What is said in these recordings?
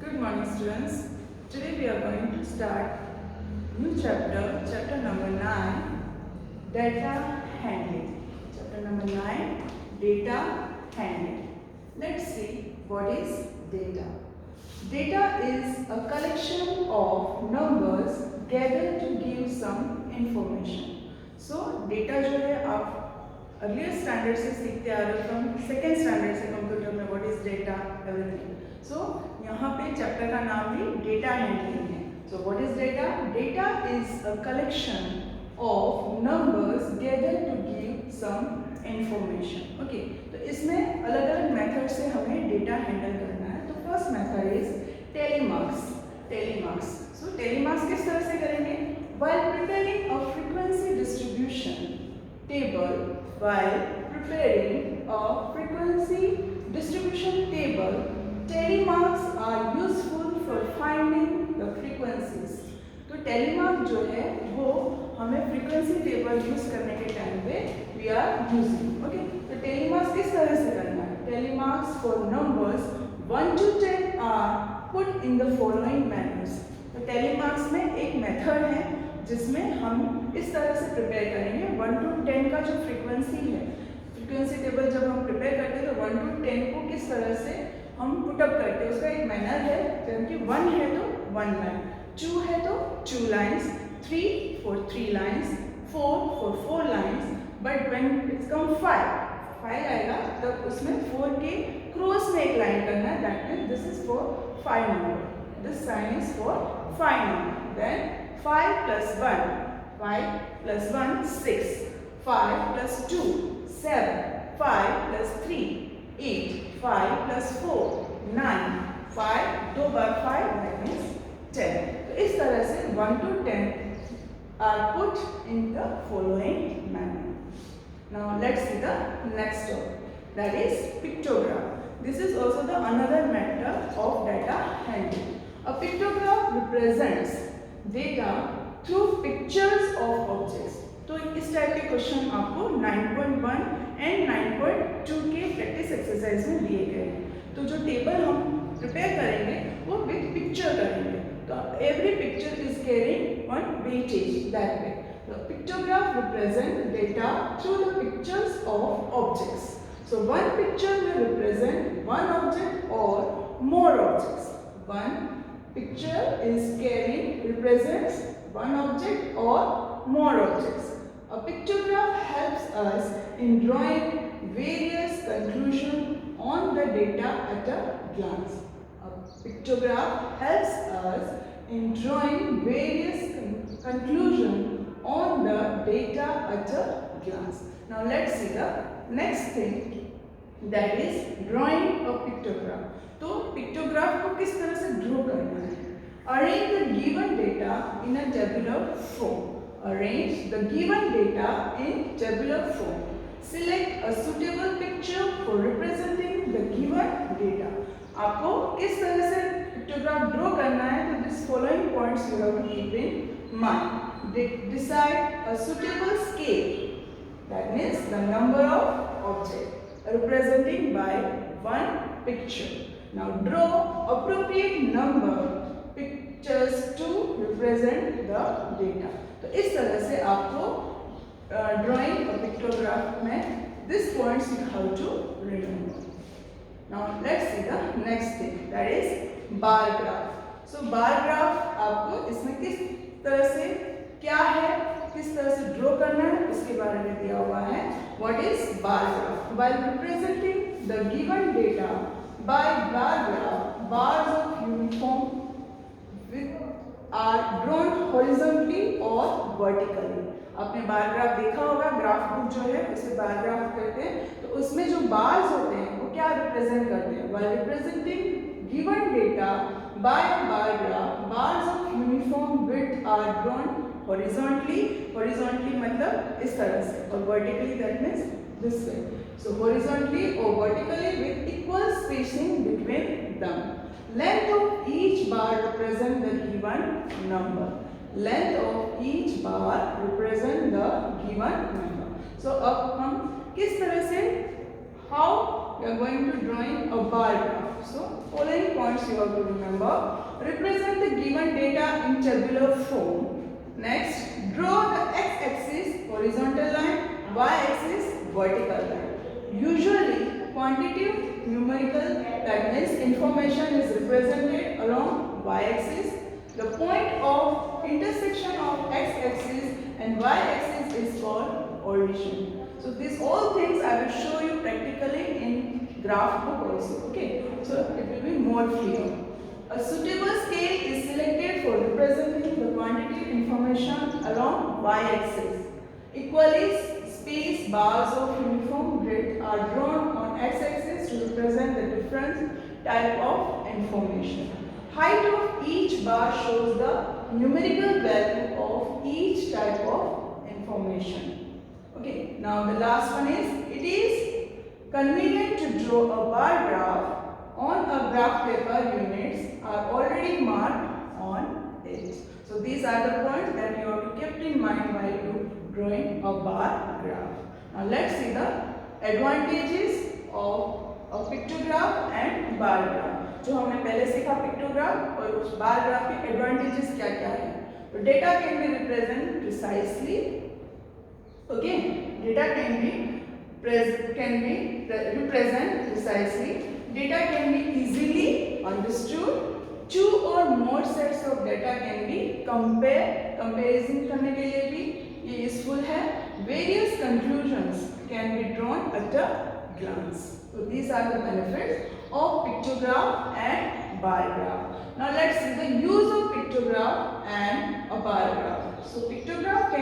Good morning, students. Today we are going to start new chapter number 9, data handling. Chapter number 9, data handling. Let's see what is data. Data is a collection of numbers gathered to give some information. So data जो है आप earlier standard से सीखते आ रहे हो, from second standard से computer में what is data everything. So यहाँ पे चैप्टर का नाम भी डेटा हैंडलिंग है. So what is data? Data is a collection of numbers gather to give some information. Okay, तो इसमें अलग अलग मेथड से हमें डेटा हैंडल करना है. तो first method is telemarks. Telemarks. So telemarks किस तरह से करेंगे? While preparing a frequency distribution table, while preparing a frequency distribution table, telemarks are useful for finding the frequencies. तो telemark जो है वो हमें frequency table यूज करने के टाइम पे we are using. Okay, तो telemarks किस तरह से करना है? Telemarks for numbers 1 to 10 are put in the following manners. तो telemarks में एक मेथड है जिसमें हम इस तरह से प्रिपेयर करेंगे. 1 to 10 का जो फ्रीक्वेंसी है, फ्रीक्वेंसी टेबल जब हम प्रिपेयर करते हैं तो 1 to 10 को किस तरह से हम पुटअप करते हैं उसका एक मैनर है. जैसे कि 1 है तो 1 लाइन, 2 है तो 2 lines, 3 for 3 lines, 4 for 4 lines. But when it's कम 5 आएगा तब उसमें 4 के क्रॉस में एक लाइन करना है. That means this is for 5 number, this sign is for 5 number. Then 5 plus 1, 5 plus 1, 6, 5 plus 2, 7, 5 plus 3, 8, 5 plus 4, 9, 5, 2 bar 5, that means 10. तो इस तरह से 1 to 10 are put in the following manner. Now let's see the next topic, that is pictograph. This is also the another method of data handling. A pictograph represents data through pictures of objects. तो इस type के question आपको 9.1 and 9.2 के practice exercise में दिए गए हैं. तो जो टेबल हम प्रिपेयर करेंगे वो विद पिक्चर करेंगे. तो every picture is carrying one weightage. That way the pictograph represent data through the pictures of objects. So one picture will represent one object or more objects. One picture is carrying represents one object or more objects. A pictograph helps us in drawing various conclusions on the data at a glance. A pictograph helps us in drawing various conclusions on the data at a glance. Now let's see the next thing, that is drawing a pictograph. तो pictograph को किस तरह से draw करना है? Arrange the given data in a tabular form. Arrange the given data in tabular form. Select a suitable picture for representing the given data. आपको किस तरह से पिक्टोग्राफ ड्रॉ करना है? तो this following points you have to keep in mind. Decide a suitable scale, that means the number of object representing by one picture. Now draw appropriate number pictures to represent the data. तो इस तरह से आपको drawing a pictograph में this points you have to remember. Now let's see the next thing, that is bar graph. So bar graph आपको इसमें किस तरह से क्या है, किस तरह से ड्रॉ करना है उसके बारे में दिया हुआ है. What is bar graph? While representing the given data by bar graph, bars of uniform width are drawn horizontally or vertically. आपने बार ग्राफ देखा होगा, ग्राफ बुक जो है उसे बार ग्राफ कहते हैं. तो उसमें जो बार्स होते हैं वो क्या रिप्रेजेंट करते हैं? While representing given data by a bar graph, bars of uniform width are drawn horizontally. horizontally मतलब इस तरह से, और vertically that means this way. So horizontally or vertically with equal spacing between them. Length of each bar represent the given number. Length of each bar represent the given number. So अब हम किस तरह से how we are going to drawing a bar graph. So following points you have to remember. Represent the given data in tabular form. Next, draw the x-axis horizontal line, y-axis vertical line. Usually, quantitative numerical, that means information is represented along y-axis. The point of intersection of x-axis and y-axis is called origin. So these all things I will show you practically in graph book also. Okay, so it will be more clear. A suitable scale is selected for representing the quantitative information along y-axis. Equally spaced bars of uniform width are drawn on x-axis to represent the different type of information. Height of each bar shows the numerical value of each type of information. Okay, now the last one is, it is convenient to draw a bar graph on a graph paper. Units are already marked on it. So these are the points that you have to keep in mind while you drawing a bar graph. Now let's see the advantages of a pictograph and bar graph. जो हमने पहले सीखा pictograph और उस bar graph के advantages क्या क्या है. तो data can be represent precisely. Okay, data can be represent precisely. Data can be easily understood. Two or more sets of data can be comparison करने के लिए भी ये useful है. Various conclusions can be drawn at a glance. So these are the benefits of pictograph and bar graph. Now let's see the use of pictograph and a bar graph. So pictographs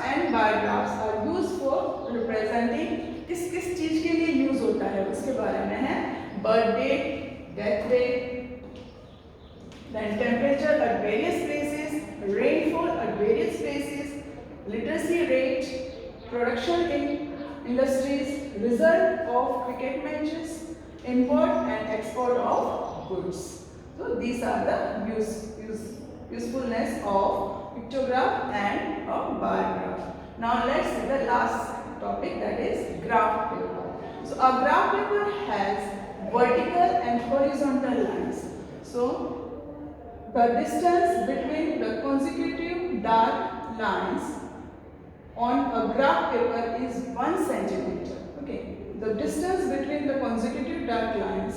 and bar graphs are used for representing. किस चीज के लिए use होता है उसके बारे में है. Birth date, death rate, then temperature at various places, rainfall at various places, literacy rate, production in industries, result of cricket matches, import and export of goods. So these are the usefulness of pictograph and a bar graph. Now let's see the last topic, that is graph paper. So a graph paper has vertical and horizontal lines. So the distance between the consecutive dark lines on a graph paper is 1 centimeter. Okay, the distance between the consecutive dark lines,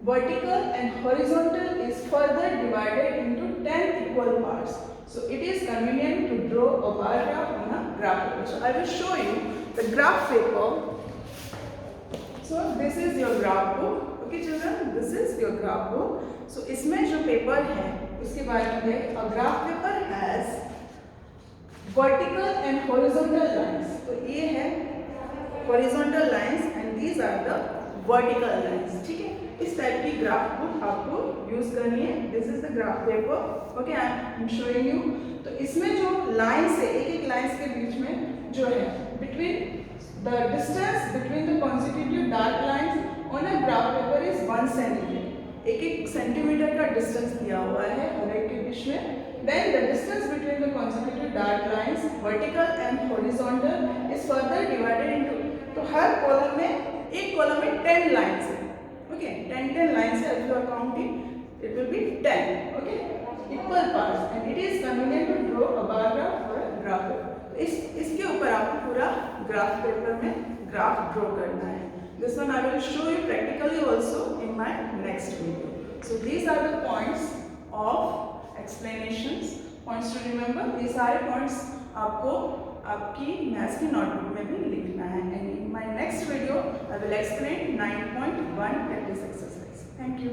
vertical and horizontal, is further divided into 10 equal parts. So it is convenient to draw a bar graph on a graph paper. So I will show you the graph paper. So this is your graph book. Okay children, this is your graph book. So इसमें जो paper है उसके बारे में, a graph paper has vertical and horizontal lines. तो ये है horizontal lines and these are the vertical lines. ठीक है, इस टाइप की ग्राफ बुक आपको यूज करनी है. This is the graph paper. Okay, I am showing you. तो इसमें जो लाइंस है, एक एक लाइंस के बीच में जो है, between the distance between the consecutive dark lines on a graph paper is 1 centimetre. एक एक सेंटीमीटर का डिस्टेंस दिया हुआ है हर एक के बीच में. Then the distance between the consecutive dark lines, vertical and horizontal, is further divided into. तो हर कॉलम में, एक कॉलम में 10 लाइंस है. Okay, 10 lines है. If you are counting, it will be 10. Okay, equal parts, and it is convenient to draw a bar graph or a graph paper. इसके ऊपर आपको पूरा ग्राफ पेपर में ग्राफ ड्रॉ करना है. This one I will show you practically also in my next video. So these are the points of explanations, points to remember. ये सारे points आपको आपकी मैथ्स की नोटबुक में भी लिखना है. And in my next video I will explain 9.1 practice exercise. Thank you.